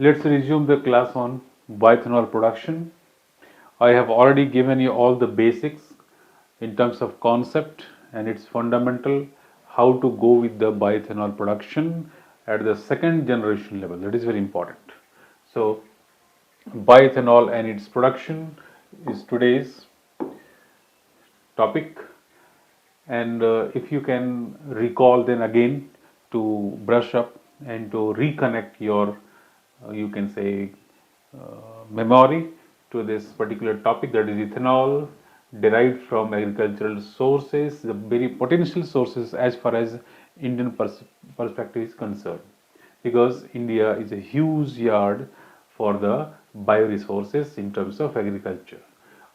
Let's resume the class on bioethanol production. I have already given you all the basics in terms of concept and its fundamental, how to go with the bioethanol production at the second generation level. That is very important. So, bioethanol and its production is today's topic, and if you can recall then again to brush up and to reconnect your you can say memory to this particular topic, that is ethanol derived from agricultural sources, the very potential sources as far as Indian perspective is concerned, because India is a huge yard for the bioresources in terms of agriculture.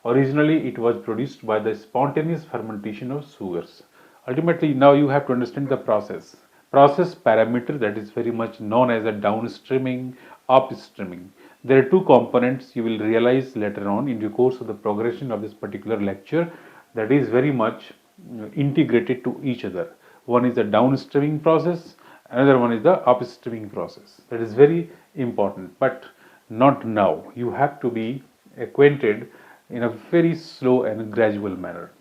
Originally, it was produced by the spontaneous fermentation of sugars. Ultimately, now you have to understand the process parameter, that is very much known as a downstreaming, upstreaming. There are two components you will realize later on in the course of the progression of this particular lecture, that is very much integrated to each other. One is the downstreaming process, another one is the upstreaming process. That is very important, but not now. You have to be acquainted in a very slow and gradual manner,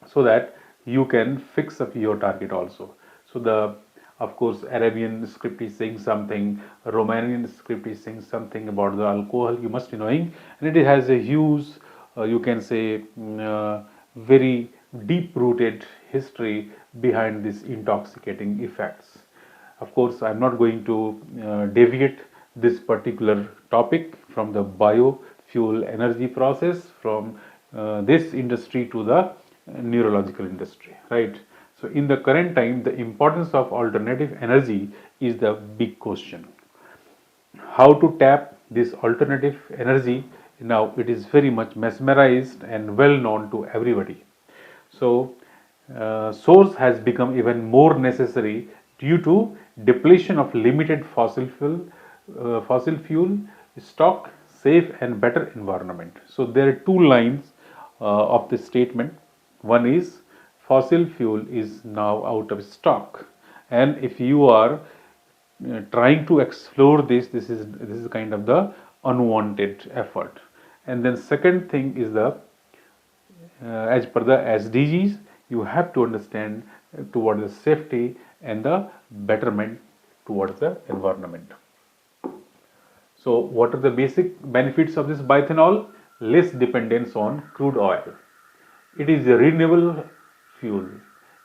so that you can fix up your target also. So the, of course, Arabian script is saying something, Romanian script is saying something about the alcohol, you must be knowing, and it has a huge you can say very deep rooted history behind these intoxicating effects. Of course, I am not going to deviate this particular topic from the biofuel energy process from this industry to the neurological industry, right? So in the current time, the importance of alternative energy is the big question. How to tap this alternative energy? Now it is very much mesmerized and well known to everybody. So source has become even more necessary due to depletion of limited fossil fuel stock, safe and better environment. So there are two lines of this statement. One is fossil fuel is now out of stock, and if you are trying to explore this is kind of the unwanted effort. And then second thing is the as per the SDGs, you have to understand towards the safety and the betterment towards the environment. So what are the basic benefits of this bioethanol? Less dependence on crude oil. It is a renewable fuel.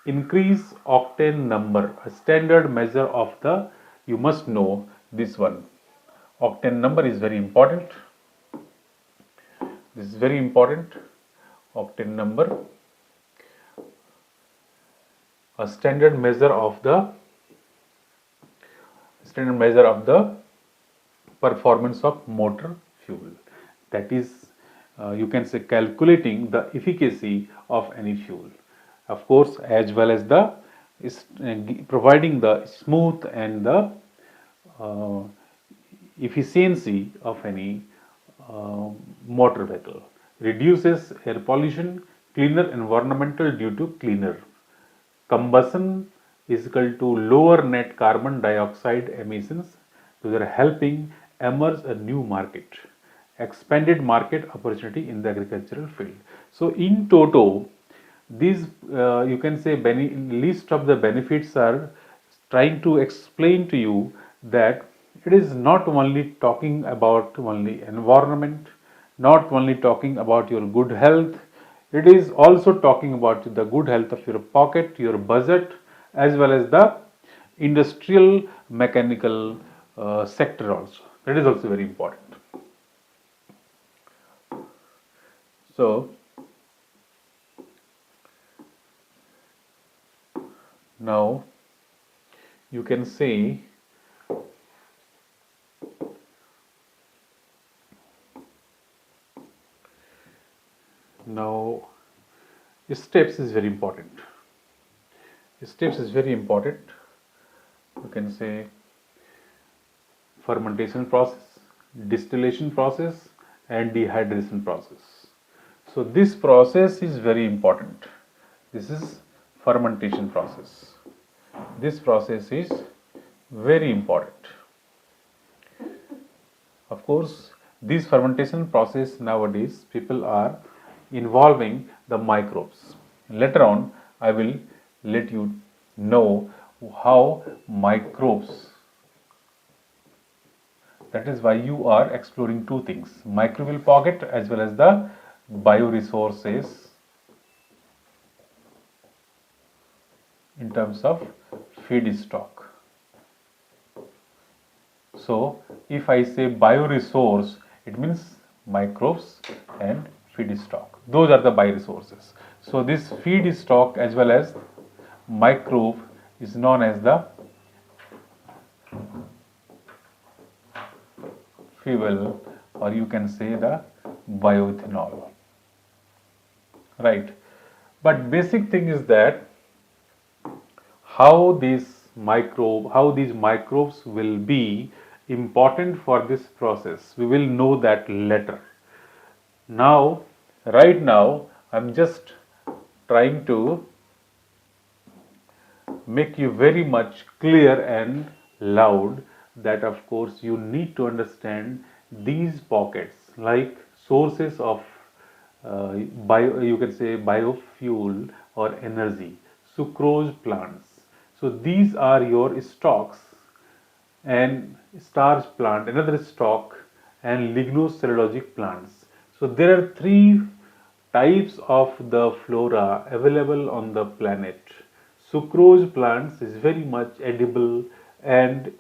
Increase octane number, a standard measure of the, you must know this one. Octane number is very important. This is very important. Octane number, a standard measure of the performance of motor fuel. That is, you can say calculating the efficacy of any fuel. Of course, as well as the providing the smooth and the efficiency of any motor vehicle. Reduces air pollution, cleaner environmental due to cleaner. Combustion is equal to lower net carbon dioxide emissions. So they are helping emerge a new market, expanded market opportunity in the agricultural field. So in toto, these you can say list of the benefits are trying to explain to you that it is not only talking about only environment, not only talking about your good health, it is also talking about the good health of your pocket, your budget, as well as the industrial mechanical sector also. That is also very important. So now you can say now steps is very important. Steps is very important. You can say fermentation process, distillation process and dehydration process. So this process is very important. This is fermentation process. This process is very important. Of course, this fermentation process nowadays people are involving the microbes. Later on, I will let you know how microbes. That is why you are exploring two things: microbial pocket as well as the bioresources in terms of feedstock. So, if I say bioresource, it means microbes and feedstock. Those are the bioresources. So, this feedstock as well as microbe is known as the fuel, or you can say the bioethanol, right? But basic thing is that how these microbes will be important for this process, we will know that later. Now, right now, I'm just trying to make you very much clear and loud that of course you need to understand these pockets like sources of you can say biofuel or energy, sucrose plants. So these are your stocks, and starch plant, another stock, and lignocellulosic plants. So there are three types of the flora available on the planet. Sucrose plants is very much edible and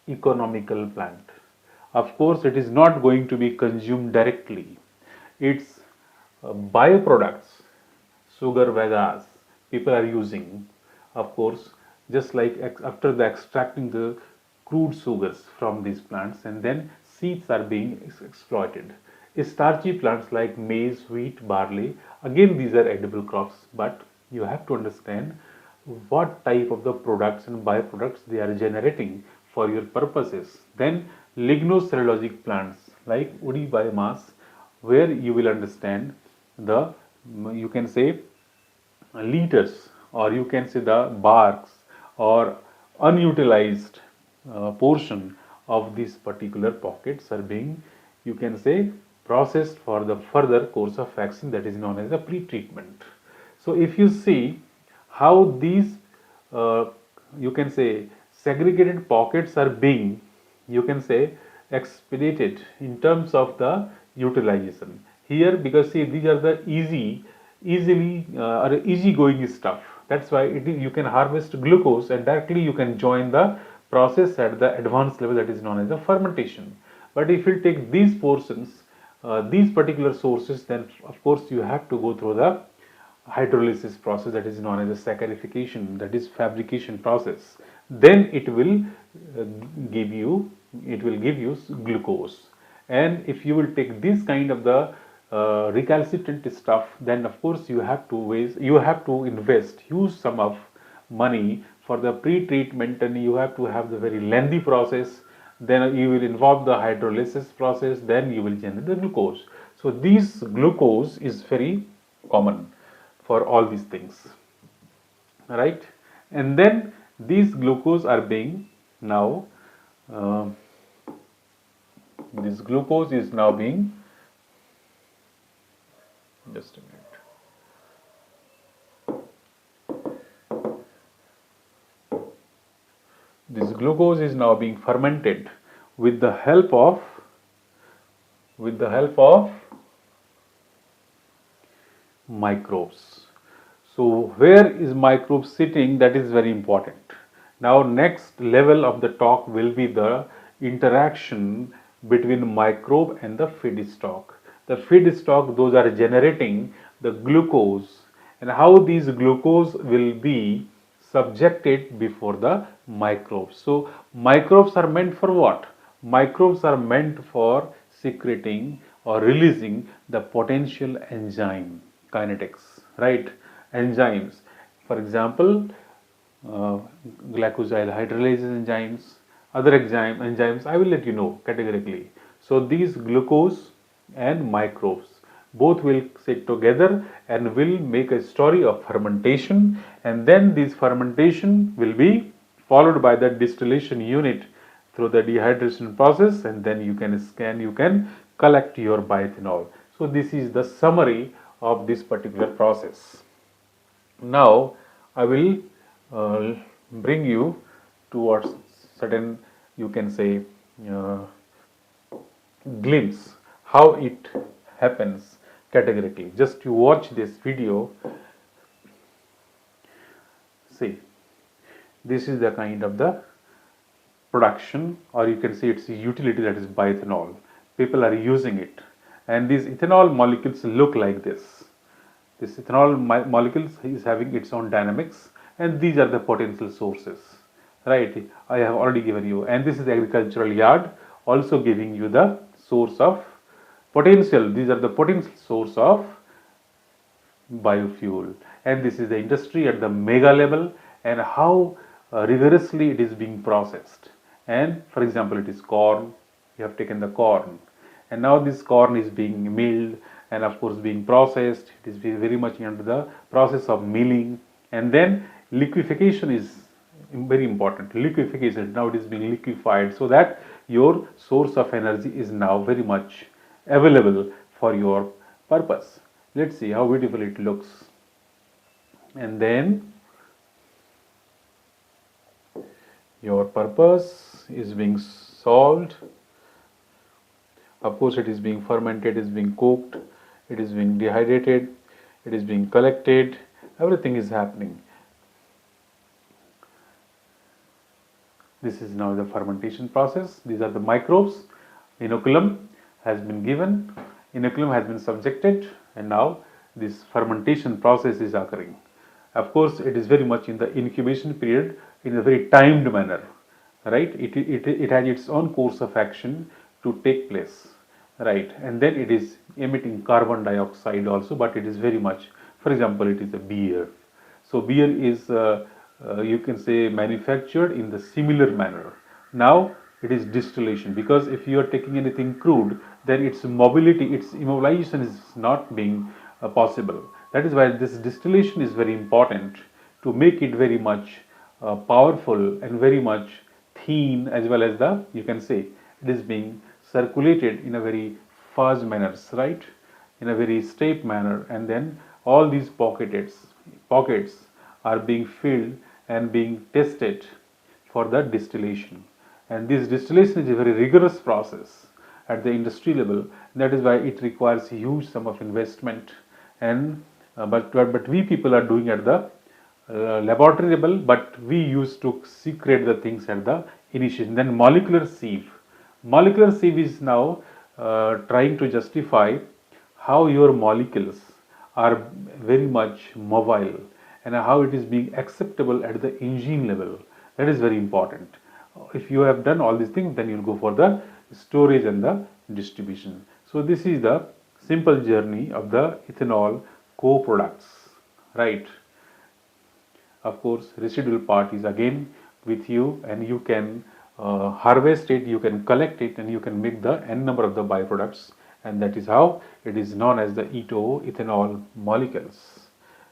economical plant. Of course, it is not going to be consumed directly. Its byproducts, sugar vagas, people are using, of course, just like after the extracting the crude sugars from these plants, and then seeds are being exploited. Starchy plants like maize, wheat, barley, again these are edible crops, but you have to understand what type of the products and byproducts they are generating for your purposes. Then lignocellulosic plants like woody biomass, where you will understand the, you can say, liters, or you can say the barks or unutilized portion of these particular pockets are being, you can say, processed for the further course of action, that is known as the pre-treatment. So if you see how these uh, you can say segregated pockets are being, you can say, expedited in terms of the utilization here, because see these are the easily or easy going stuff. That's why you can harvest glucose and directly you can join the process at the advanced level, that is known as the fermentation. But if you take these portions, these particular sources, then of course you have to go through the hydrolysis process, that is known as a saccharification, that is fabrication process. Then it will give you glucose. And if you will take this kind of the recalcitrant stuff, then of course you have to invest huge sum of money for the pre-treatment, and you have to have the very lengthy process. Then you will involve the hydrolysis process, then you will generate the glucose. So this glucose is very common for all these things, right? And then these glucose are being now uh, this glucose is now being, just a minute, this glucose is now being fermented with the help of microbes. So where is microbes sitting, that is very important. Now next level of the talk will be the interaction between microbe and the feedstock. The feedstock, those are generating the glucose, and how these glucose will be subjected before the microbes. So microbes are meant for what? Microbes are meant for secreting or releasing the potential enzyme kinetics, right? Enzymes, for example, glycosyl hydrolase enzymes, other enzymes, I will let you know categorically. So these glucose and microbes both will sit together and will make a story of fermentation, and then this fermentation will be followed by the distillation unit through the dehydration process, and then you can scan, you can collect your bioethanol. So this is the summary of this particular process. Now I will bring you towards certain, you can say, uh, glimpse how it happens categorically. Just you watch this video. See, this is the kind of the production, or you can say it's a utility, that is bioethanol. People are using it, and these ethanol molecules look like this. This ethanol molecules is having its own dynamics, and these are the potential sources, right? I have already given you, and this is the agricultural yard also giving you the source of potential. These are the potential source of biofuel, and this is the industry at the mega level, and how rigorously it is being processed. And for example, it is corn. You have taken the corn, and now this corn is being milled, and of course being processed. It is very much under the process of milling, and then liquefaction is very important. Liquefaction, now it is being liquefied, so that your source of energy is now very much available for your purpose. Let's see how beautiful it looks. And then your purpose is being solved. Of course, it is being fermented, it is being cooked, it is being dehydrated, it is being collected, everything is happening. This is now the fermentation process. These are the microbes. Inoculum has been given, inoculum has been subjected, and now this fermentation process is occurring. Of course, it is very much in the incubation period in a very timed manner, right? It has its own course of action to take place, right? And then it is emitting carbon dioxide also, but it is very much, for example, it is a beer. So beer is you can say manufactured in the similar manner. Now it is distillation, because if you are taking anything crude, then its mobility, its immobilization is not being possible. That is why this distillation is very important, to make it very much powerful and very much thin, as well as the, you can say, it is being circulated in a very fast manner, right? In a very steep manner, and then all these pockets are being filled and being tested for the distillation. And this distillation is a very rigorous process at the industry level. That is why it requires a huge sum of investment. And but we people are doing at the laboratory level, but we used to secret the things at the initiation. Then molecular sieve. Molecular sieve is now trying to justify how your molecules are very much mobile, and how it is being acceptable at the engine level. That is very important. If you have done all these things, then you will go for the storage and the distribution. So this is the simple journey of the ethanol co-products, right? Of course, residual part is again with you, and you can harvest it, you can collect it, and you can make the n number of the byproducts, and that is how it is known as the ethanol molecules.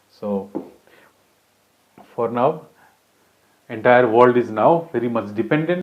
So for now, entire world is now very much dependent